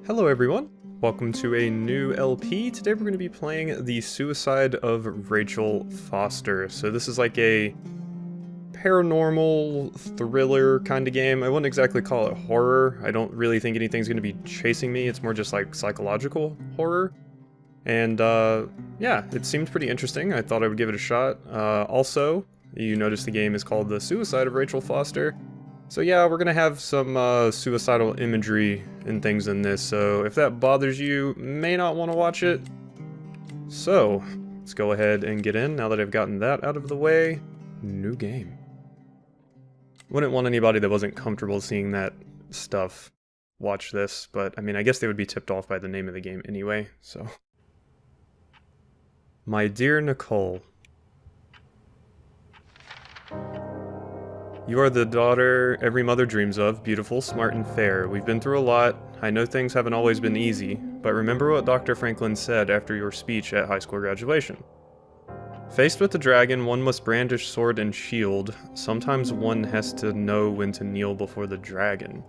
Hello everyone, welcome to a new LP. Today we're going to be playing The Suicide of Rachel Foster. So this is like a paranormal thriller kind of game. I wouldn't exactly call it horror. I don't really think anything's going to be chasing me. It's more just like psychological horror. And yeah, it seemed pretty interesting. I thought I would give it a shot. Also, you notice the game is called The Suicide of Rachel Foster. So yeah, we're gonna have some suicidal imagery and things in this, so if that bothers you, may not want to watch it. So, let's go ahead and get in now that I've gotten that out of the way. New game. Wouldn't want anybody that wasn't comfortable seeing that stuff watch this, but I mean, I guess they would be tipped off by the name of the game anyway, so. My dear Nicole. You are the daughter every mother dreams of, beautiful, smart, and fair. We've been through a lot. I know things haven't always been easy, but remember what Dr. Franklin said after your speech at high school graduation. Faced with the dragon, one must brandish sword and shield. Sometimes one has to know when to kneel before the dragon.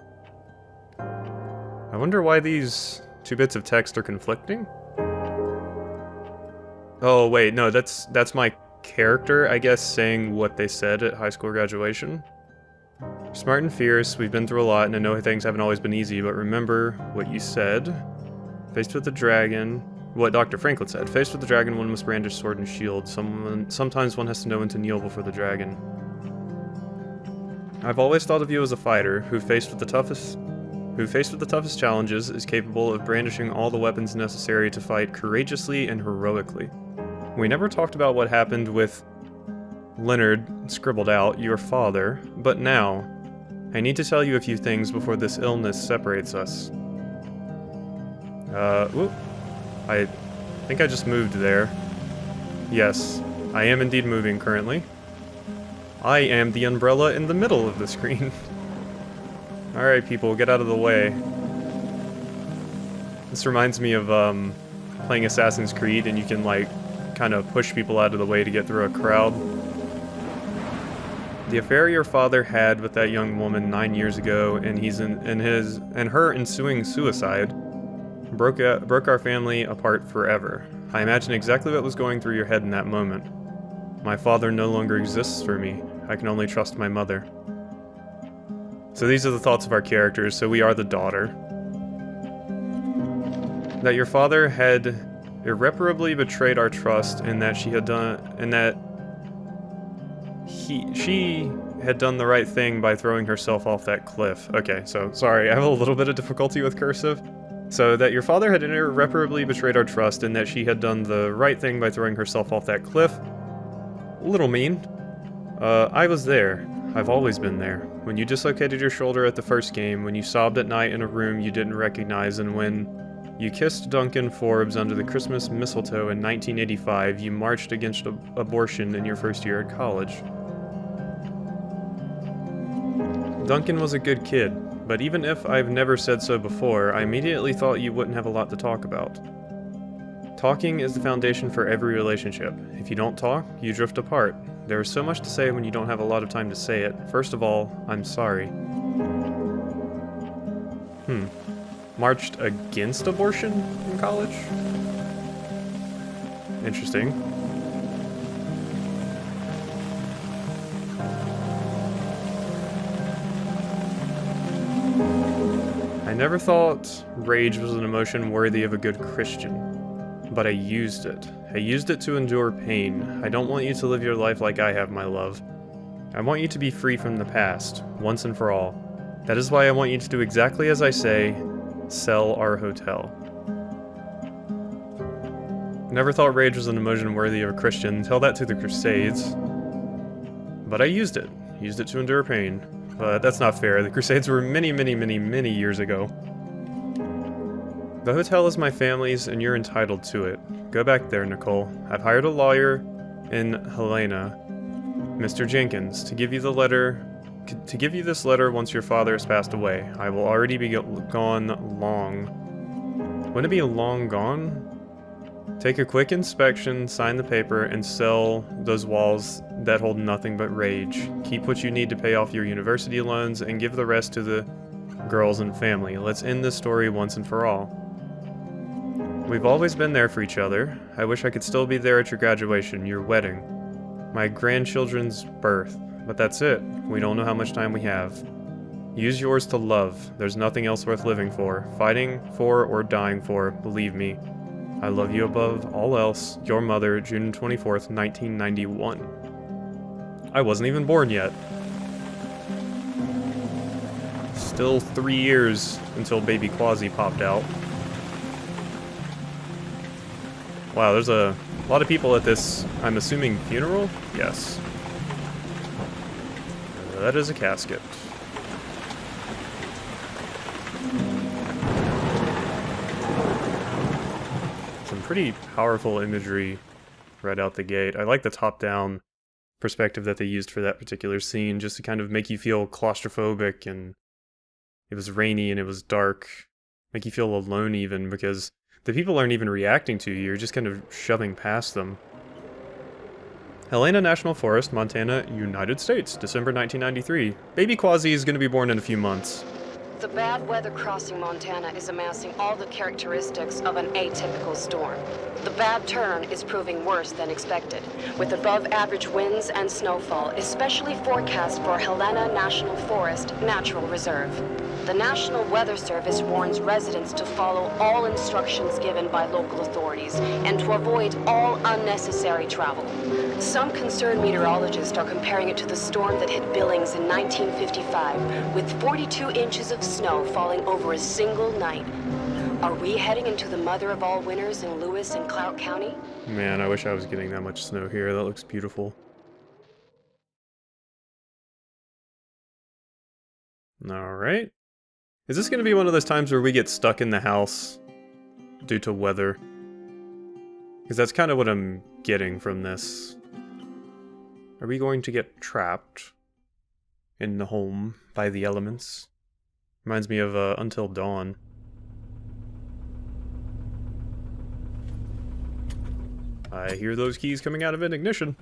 I wonder why these two bits of text are conflicting? Oh wait, no, that's my character, I guess, saying what they said at high school graduation. Smart and fierce, we've been through a lot, and I know things haven't always been easy, but remember what you said. Faced with the dragon, what Dr. Franklin said. Faced with the dragon, one must brandish sword and shield. Sometimes one has to know when to kneel before the dragon. I've always thought of you as a fighter who faced with the toughest challenges is capable of brandishing all the weapons necessary to fight courageously and heroically. We never talked about what happened with Leonard, scribbled out, your father, but now, I need to tell you a few things before this illness separates us. Whoop. I think I just moved there. Yes, I am indeed moving currently. I am the umbrella in the middle of the screen. Alright people, get out of the way. This reminds me of, playing Assassin's Creed, and you can, like, kind of push people out of the way to get through a crowd. The affair your father had with that young woman 9 years ago, and her ensuing suicide broke our family apart forever. I imagine exactly what was going through your head in that moment. My father no longer exists for me. I can only trust my mother. So these are the thoughts of our characters. So we are the daughter. That your father had irreparably betrayed our trust, and that she had done the right thing by throwing herself off that cliff. Okay, so sorry, I have a little bit of difficulty with cursive. So that your father had irreparably betrayed our trust, and that she had done the right thing by throwing herself off that cliff. A little mean. I was there. I've always been there. When you dislocated your shoulder at the first game, when you sobbed at night in a room you didn't recognize, and when you kissed Duncan Forbes under the Christmas mistletoe in 1985. You marched against abortion in your first year at college. Duncan was a good kid, but even if I've never said so before, I immediately thought you wouldn't have a lot to talk about. Talking is the foundation for every relationship. If you don't talk, you drift apart. There is so much to say when you don't have a lot of time to say it. First of all, I'm sorry. Marched against abortion in college? Interesting. I never thought rage was an emotion worthy of a good Christian, but I used it. I used it to endure pain. I don't want you to live your life like I have, my love. I want you to be free from the past, once and for all. That is why I want you to do exactly as I say. Sell our hotel. Never thought rage was an emotion worthy of a Christian. Tell that to the Crusades. But I used it. Used it to endure pain. But that's not fair. The Crusades were many, many, many, many years ago. The hotel is my family's, and you're entitled to it. Go back there, Nicole. I've hired a lawyer in Helena, Mr. Jenkins, to give you this letter once your father has passed away. I will already be gone long. Wouldn't it be long gone? Take a quick inspection, sign the paper, and sell those walls that hold nothing but rage. Keep what you need to pay off your university loans, and give the rest to the girls, and family. Let's end this story once and for all. We've always been there for each other. I wish I could still be there at your graduation, your wedding, my grandchildren's birth. But that's it. We don't know how much time we have. Use yours to love. There's nothing else worth living for, fighting for, or dying for, believe me. I love you above all else. Your mother, June 24th, 1991. I wasn't even born yet. Still 3 years until baby Quasi popped out. Wow, there's a lot of people at this, I'm assuming, funeral? Yes. That is a casket. Some pretty powerful imagery right out the gate. I like the top-down perspective that they used for that particular scene, just to kind of make you feel claustrophobic, and it was rainy and it was dark. Make you feel alone even, because the people aren't even reacting to you, you're just kind of shoving past them. Helena National Forest, Montana, United States, December 1993. Baby Quasi is going to be born in a few months. The bad weather crossing Montana is amassing all the characteristics of an atypical storm. The bad turn is proving worse than expected, with above-average winds and snowfall, especially forecast for Helena National Forest Natural Reserve. The National Weather Service warns residents to follow all instructions given by local authorities and to avoid all unnecessary travel. Some concerned meteorologists are comparing it to the storm that hit Billings in 1955, with 42 inches of snow falling over a single night. Are we heading into the mother of all winters in Lewis and Clout County? Man, I wish I was getting that much snow here. That looks beautiful. Alright. Is this going to be one of those times where we get stuck in the house due to weather? Because that's kind of what I'm getting from this. Are we going to get trapped in the home by the elements? Reminds me of Until Dawn. I hear those keys coming out of an ignition.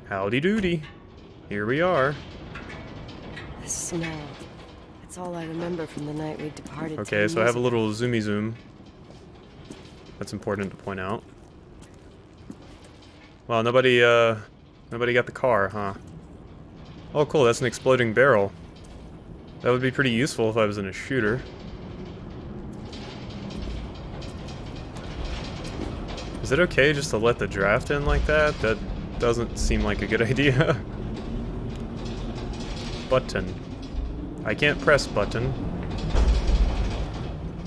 Howdy doody. Here we are. The smell. It's all I remember from the night we departed. Okay, so I have a little zoomy zoom. That's important to point out. Well, nobody got the car, huh? Oh, cool, that's an exploding barrel. That would be pretty useful if I was in a shooter. Is it okay just to let the draft in like that? That doesn't seem like a good idea. Button. I can't press button.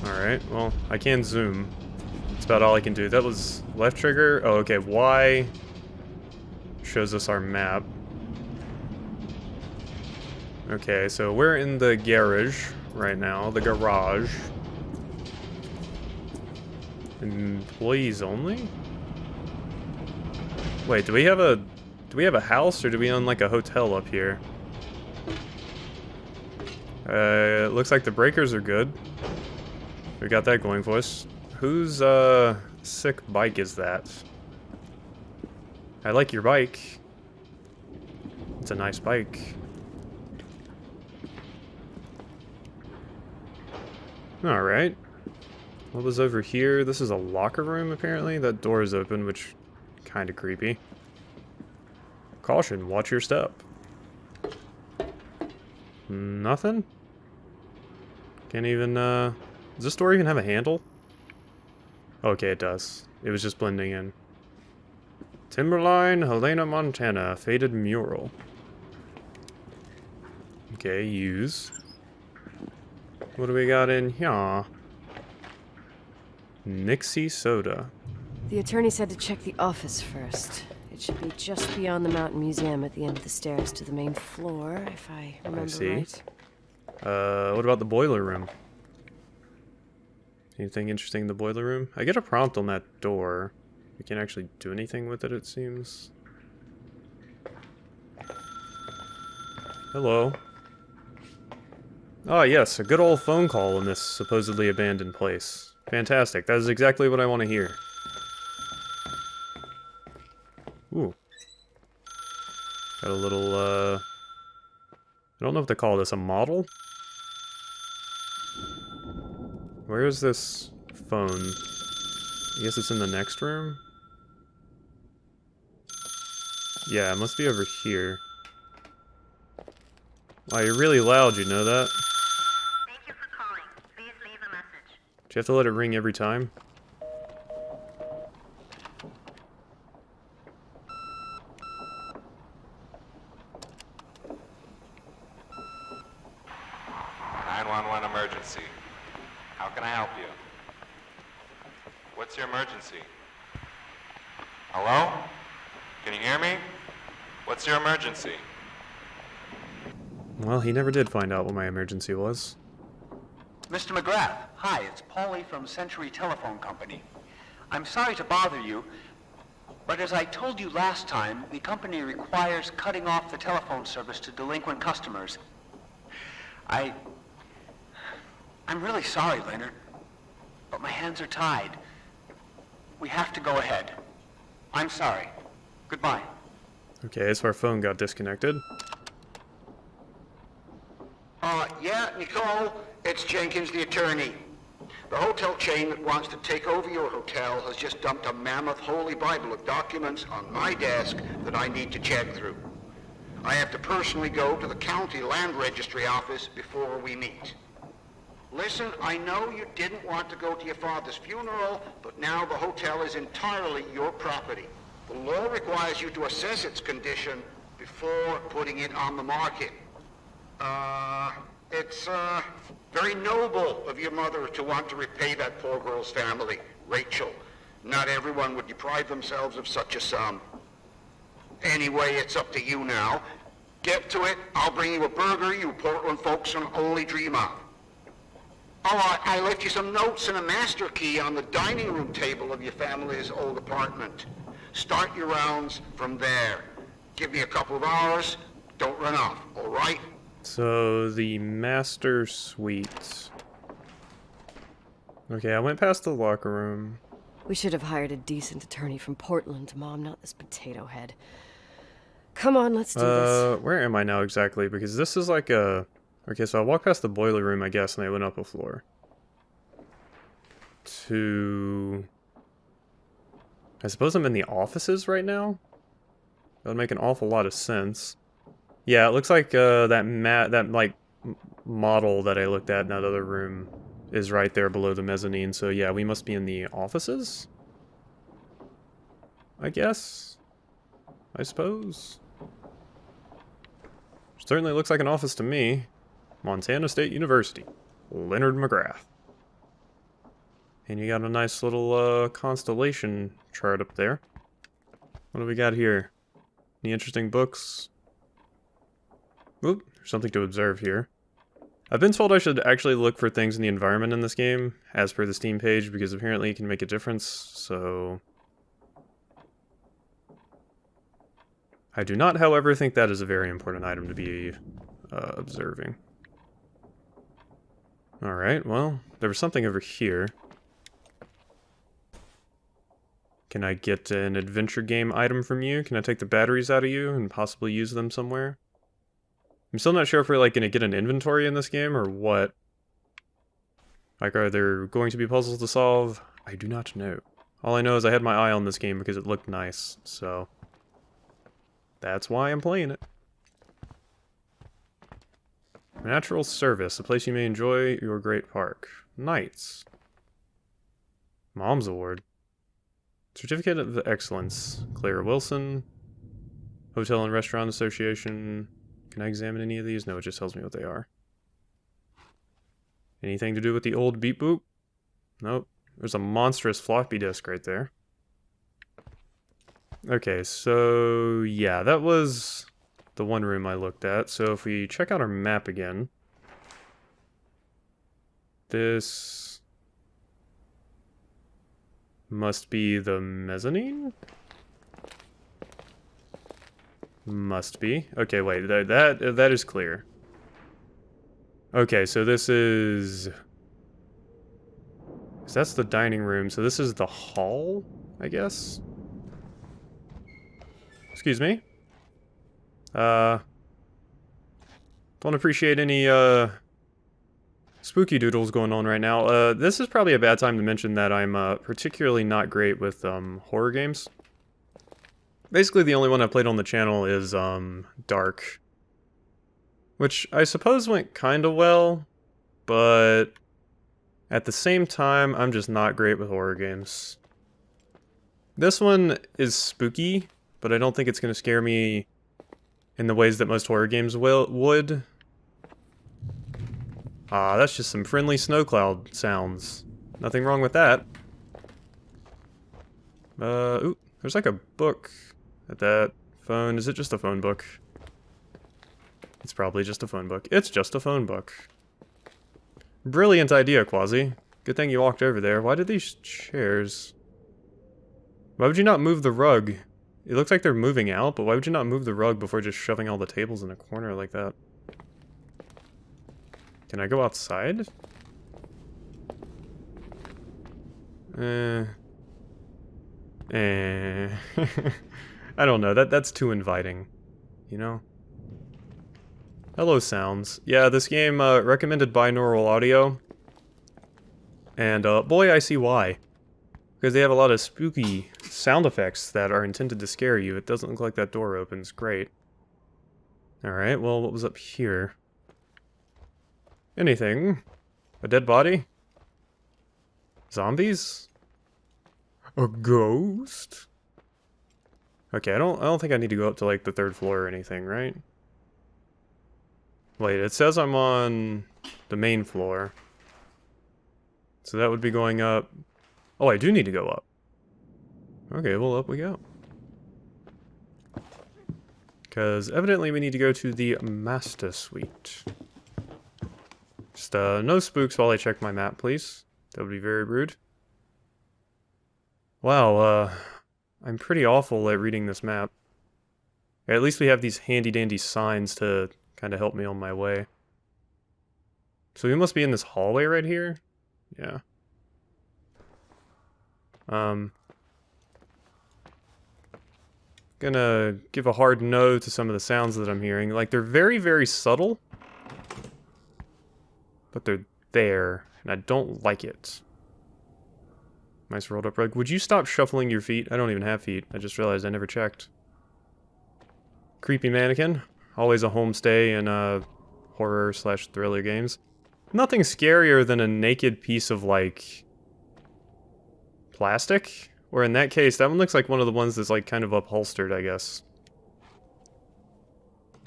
Alright, well, I can zoom. That's about all I can do. That was left trigger? Oh, okay, Y shows us our map. Okay, so we're in the garage right now. The garage. Employees only? Wait, do we have a house, or do we own like a hotel up here? It looks like the breakers are good. We got that going for us. Whose sick bike is that? I like your bike. It's a nice bike. Alright. What was over here? This is a locker room, apparently. That door is open, which kind of creepy. Caution, watch your step. Nothing? Can't even, does this door even have a handle? Okay, it does. It was just blending in. Timberline, Helena, Montana. Faded mural. Okay, use. What do we got in here? Nixie soda. The attorney said to check the office first. It should be just beyond the Mountain Museum at the end of the stairs to the main floor, if I remember right. What about the boiler room? Anything interesting in the boiler room? I get a prompt on that door. We can't actually do anything with it, it seems. Hello. Ah, yes, a good old phone call in this supposedly abandoned place. Fantastic, that is exactly what I want to hear. Ooh. Got a little, I don't know if they call this a model. Where is this phone? I guess it's in the next room? Yeah, it must be over here. Wow, you're really loud, you know that? Thank you for calling. Please leave a message. Do you have to let it ring every time? Emergency. How can I help you? What's your emergency? Hello? Can you hear me? What's your emergency? Well, he never did find out what my emergency was. Mr. McGrath, hi, it's Paulie from Century Telephone Company. I'm sorry to bother you, but as I told you last time, the company requires cutting off the telephone service to delinquent customers. I'm really sorry, Leonard, but my hands are tied. We have to go ahead. I'm sorry. Goodbye. Okay, so our phone got disconnected. Yeah, Nicole, it's Jenkins, the attorney. The hotel chain that wants to take over your hotel has just dumped a mammoth holy Bible of documents on my desk that I need to check through. I have to personally go to the county land registry office before we meet. Listen, I know you didn't want to go to your father's funeral, but now the hotel is entirely your property. The law requires you to assess its condition before putting it on the market. It's very noble of your mother to want to repay that poor girl's family, Rachel. Not everyone would deprive themselves of such a sum. Anyway, it's up to you now. Get to it. I'll bring you a burger you Portland folks can only dream of. Oh, I left you some notes and a master key on the dining room table of your family's old apartment. Start your rounds from there. Give me a couple of hours. Don't run off, all right? So, the master suite. Okay, I went past the locker room. We should have hired a decent attorney from Portland, Mom, not this potato head. Come on, let's do this. Where am I now exactly? Because this is like a... Okay, so I walked past the boiler room, I guess, and I went up a floor. To... I suppose I'm in the offices right now? That would make an awful lot of sense. Yeah, it looks like that model that I looked at in that other room is right there below the mezzanine. So yeah, we must be in the offices? I guess? I suppose? Certainly looks like an office to me. Montana State University. Leonard McGrath. And you got a nice little constellation chart up there. What do we got here? Any interesting books? Oop, there's something to observe here. I've been told I should actually look for things in the environment in this game, as per the Steam page, because apparently it can make a difference, so... I do not, however, think that is a very important item to be observing. Alright, well, there was something over here. Can I get an adventure game item from you? Can I take the batteries out of you and possibly use them somewhere? I'm still not sure if we're, like, gonna get an inventory in this game, or what. Like, are there going to be puzzles to solve? I do not know. All I know is I had my eye on this game because it looked nice, so... that's why I'm playing it. Natural Service, a place you may enjoy your great park. Knights. Mom's Award. Certificate of Excellence. Claire Wilson. Hotel and Restaurant Association. Can I examine any of these? No, it just tells me what they are. Anything to do with the old beep boop? Nope. There's a monstrous floppy disk right there. Okay, so yeah, that was the one room I looked at. So if we check out our map again, this must be the mezzanine? Must be. Okay, wait, that is clear. Okay, so this is... that's the dining room, so this is the hall, I guess? Excuse me? Don't appreciate any, spooky doodles going on right now. This is probably a bad time to mention that I'm, particularly not great with, horror games. Basically, the only one I played on the channel is, Dark. Which I suppose went kinda well, but at the same time, I'm just not great with horror games. This one is spooky, but I don't think it's gonna scare me in the ways that most horror games would. Ah, that's just some friendly snow cloud sounds. Nothing wrong with that. Ooh, there's like a book at that phone. Is it just a phone book? It's probably just a phone book. It's just a phone book. Brilliant idea, Quasi. Good thing you walked over there. Why did these chairs... Why would you not move the rug? It looks like they're moving out, but why would you not move the rug before just shoving all the tables in a corner like that? Can I go outside? I don't know. That's too inviting, you know? Hello, sounds. Yeah, this game recommended binaural audio. And boy, I see why. Because they have a lot of spooky sound effects that are intended to scare you. It doesn't look like that door opens. Great. Alright, well, what was up here? Anything? A dead body? Zombies? A ghost? Okay, I don't think I need to go up to like the 3rd floor or anything, right? Wait, it says I'm on the main floor. So that would be going up. Oh, I do need to go up. Okay, well, up we go. Because evidently we need to go to the master suite. Just, no spooks while I check my map, please. That would be very rude. Wow, I'm pretty awful at reading this map. At least we have these handy-dandy signs to kind of help me on my way. So we must be in this hallway right here? Yeah. Gonna give a hard no to some of the sounds that I'm hearing. Like, they're very, very subtle. But they're there, and I don't like it. Nice rolled up rug. Would you stop shuffling your feet? I don't even have feet. I just realized I never checked. Creepy mannequin. Always a homestay in, horror/thriller games. Nothing scarier than a naked piece of, like, plastic? Or in that case, that one looks like one of the ones that's, like, kind of upholstered, I guess.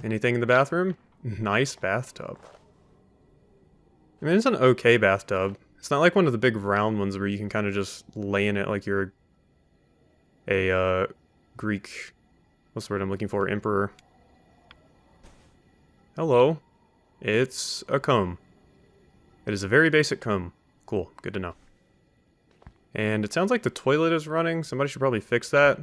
Anything in the bathroom? Nice bathtub. I mean, it's an okay bathtub. It's not like one of the big round ones where you can kind of just lay in it like you're a, Greek... What's the word I'm looking for? Emperor. Hello. It's a comb. It is a very basic comb. Cool. Good to know. And it sounds like the toilet is running. Somebody should probably fix that.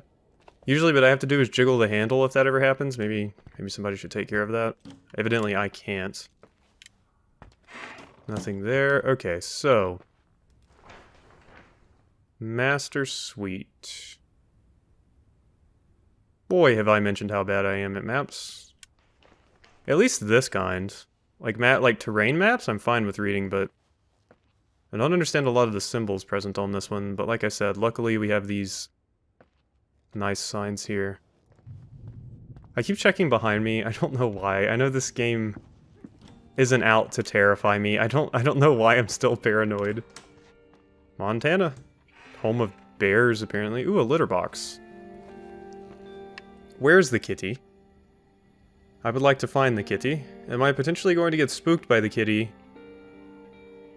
Usually what I have to do is jiggle the handle if that ever happens. Maybe somebody should take care of that. Evidently I can't. Nothing there. Okay, so... Master Suite. Boy, have I mentioned how bad I am at maps. At least this kind. Like terrain maps, I'm fine with reading, but... I don't understand a lot of the symbols present on this one, but like I said, luckily we have these nice signs here. I keep checking behind me. I don't know why. I know this game isn't out to terrify me. I don't know why I'm still paranoid. Montana. Home of bears, apparently. Ooh, a litter box. Where's the kitty? I would like to find the kitty. Am I potentially going to get spooked by the kitty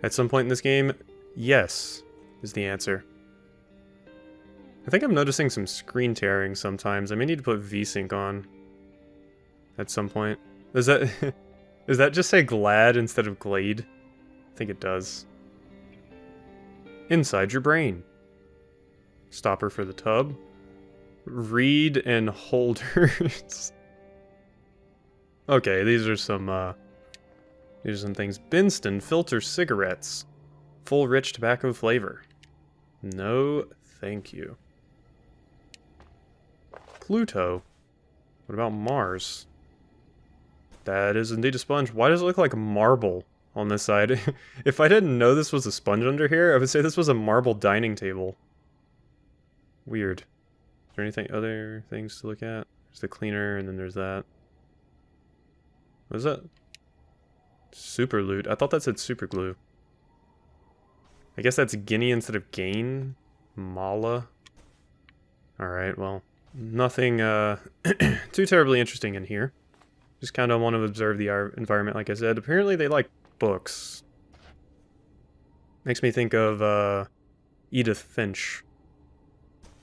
at some point in this game? Yes, is the answer. I think I'm noticing some screen tearing sometimes. I may need to put VSync on at some point. Does that just say glad instead of glade? I think it does. Inside your brain. Stopper for the tub. Read and holders. Okay, these are some things. Binston filter cigarettes. Full rich tobacco flavor. No, thank you. Pluto. What about Mars? That is indeed a sponge. Why does it look like marble on this side? If I didn't know this was a sponge under here, I would say this was a marble dining table. Weird. Is there anything, other things to look at? There's the cleaner, and then there's that. What is that? Super loot. I thought that said super glue. I guess that's guinea instead of gain. Mala. Alright, well, nothing too terribly interesting in here. Just kind of want to observe the environment, like I said. Apparently they like books. Makes me think of Edith Finch.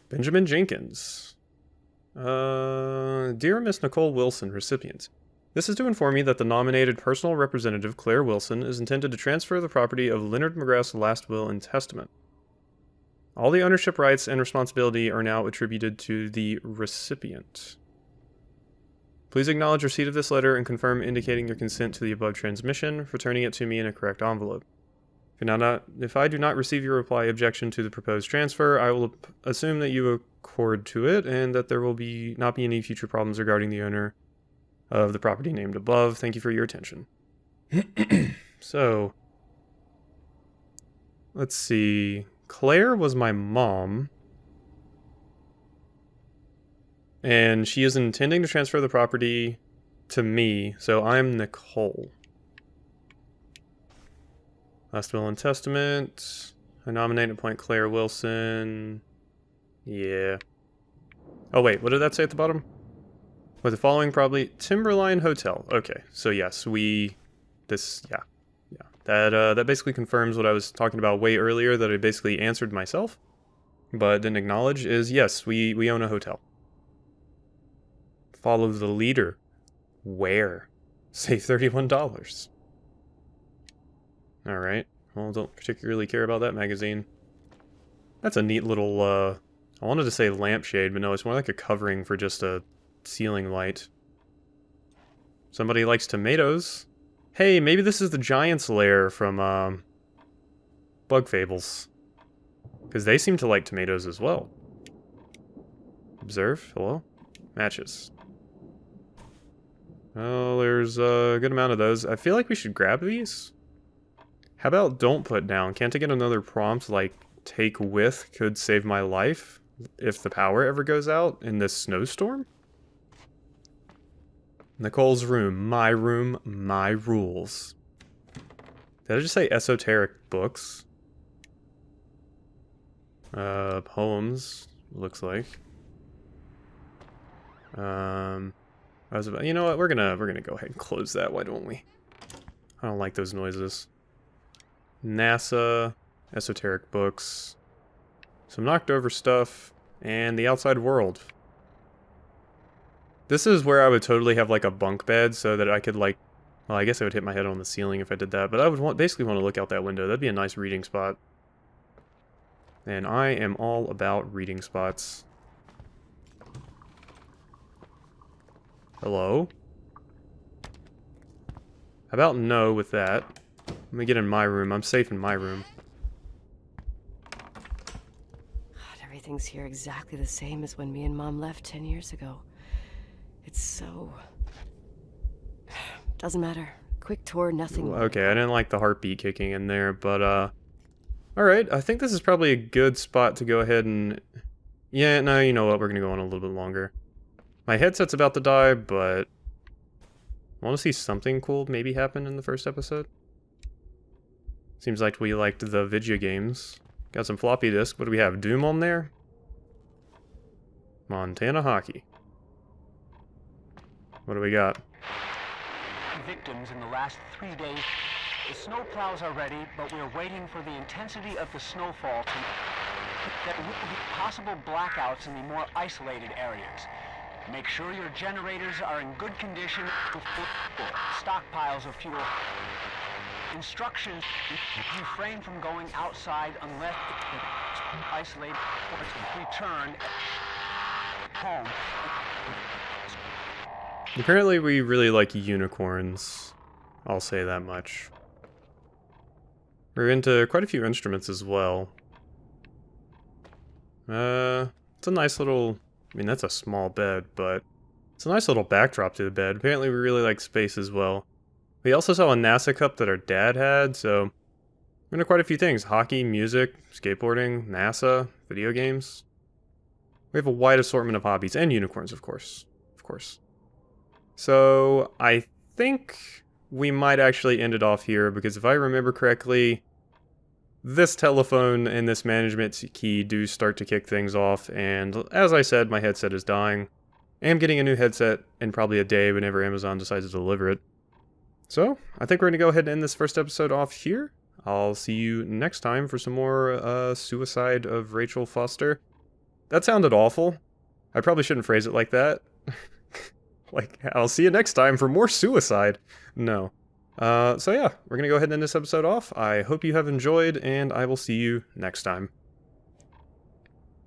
Benjamin Jenkins. Dear Miss Nicole Wilson, recipient. This is to inform you that the nominated personal representative, Claire Wilson, is intended to transfer the property of Leonard McGrath's last will and testament. All the ownership rights and responsibility are now attributed to the recipient. Please acknowledge receipt of this letter and confirm indicating your consent to the above transmission, returning it to me in a correct envelope. If I do not receive your reply objection to the proposed transfer, I will assume that you accord to it and that there will not be any future problems regarding the owner of the property named above. Thank you for your attention. So, let's see. Claire was my mom. And she is intending to transfer the property to me, so I'm Nicole. Last will and testament. I nominate and appoint Claire Wilson. Yeah. Oh wait, what did that say at the bottom? With the following probably Timberline Hotel. Okay, so yes, yeah. That basically confirms what I was talking about way earlier that I basically answered myself, but didn't acknowledge, is yes, we own a hotel. Follow the leader. Where? Save $31. Alright, well, don't particularly care about that magazine. That's a neat little, I wanted to say lampshade, but no, it's more like a covering for just a ceiling light. Somebody likes tomatoes. Hey, maybe this is the Giant's Lair from, Bug Fables. Because they seem to like tomatoes as well. Observe, hello? Matches. Oh, there's a good amount of those. I feel like we should grab these. How about don't put down? Can't I get another prompt like take with could save my life if the power ever goes out in this snowstorm? Nicole's room, my rules. Did I just say esoteric books? Poems, looks like. You know what? We're gonna go ahead and close that. Why don't we? I don't like those noises. NASA, esoteric books, some knocked over stuff, and the outside world. This is where I would totally have like a bunk bed so that I could like, well, I guess I would hit my head on the ceiling if I did that, but I would basically want to look out that window. That'd be a nice reading spot. And I am all about reading spots. Hello? How about no with that? Let me get in my room. I'm safe in my room. God, everything's here exactly the same as when me and Mom left 10 years ago. It's so... Doesn't matter. Quick tour, nothing... Okay, I didn't like the heartbeat kicking in there, but, alright, I think this is probably a good spot to go ahead and... Yeah, no, you know what? We're gonna go on a little bit longer. My headset's about to die, but... I want to see something cool maybe happen in the first episode. Seems like we liked the video games. Got some floppy disk. What do we have? Doom on there? Montana hockey. What do we got? Victims in the last 3 days. The snow plows are ready, but we're waiting for the intensity of the snowfall to... There will be possible blackouts in the more isolated areas. Make sure your generators are in good condition with stockpiles of fuel. Instructions, refrain from going outside unless isolated ports return home. Apparently we really like unicorns. I'll say that much. We're into quite a few instruments as well. It's a nice little... I mean, that's a small bed, but It's a nice little backdrop to the bed. Apparently we really like space as well. We also saw a NASA cup that our dad had, so we're into quite a few things. Hockey, music, skateboarding, NASA, video games. We have a wide assortment of hobbies, and unicorns, of course. Of course. So, I think we might actually end it off here, because if I remember correctly, this telephone and this management key do start to kick things off, and as I said, my headset is dying. I am getting a new headset in probably a day whenever Amazon decides to deliver it. So, I think we're going to go ahead and end this first episode off here. I'll see you next time for some more suicide of Rachel Foster. That sounded awful. I probably shouldn't phrase it like that. Like, I'll see you next time for more suicide. No. So yeah, we're going to go ahead and end this episode off. I hope you have enjoyed, and I will see you next time.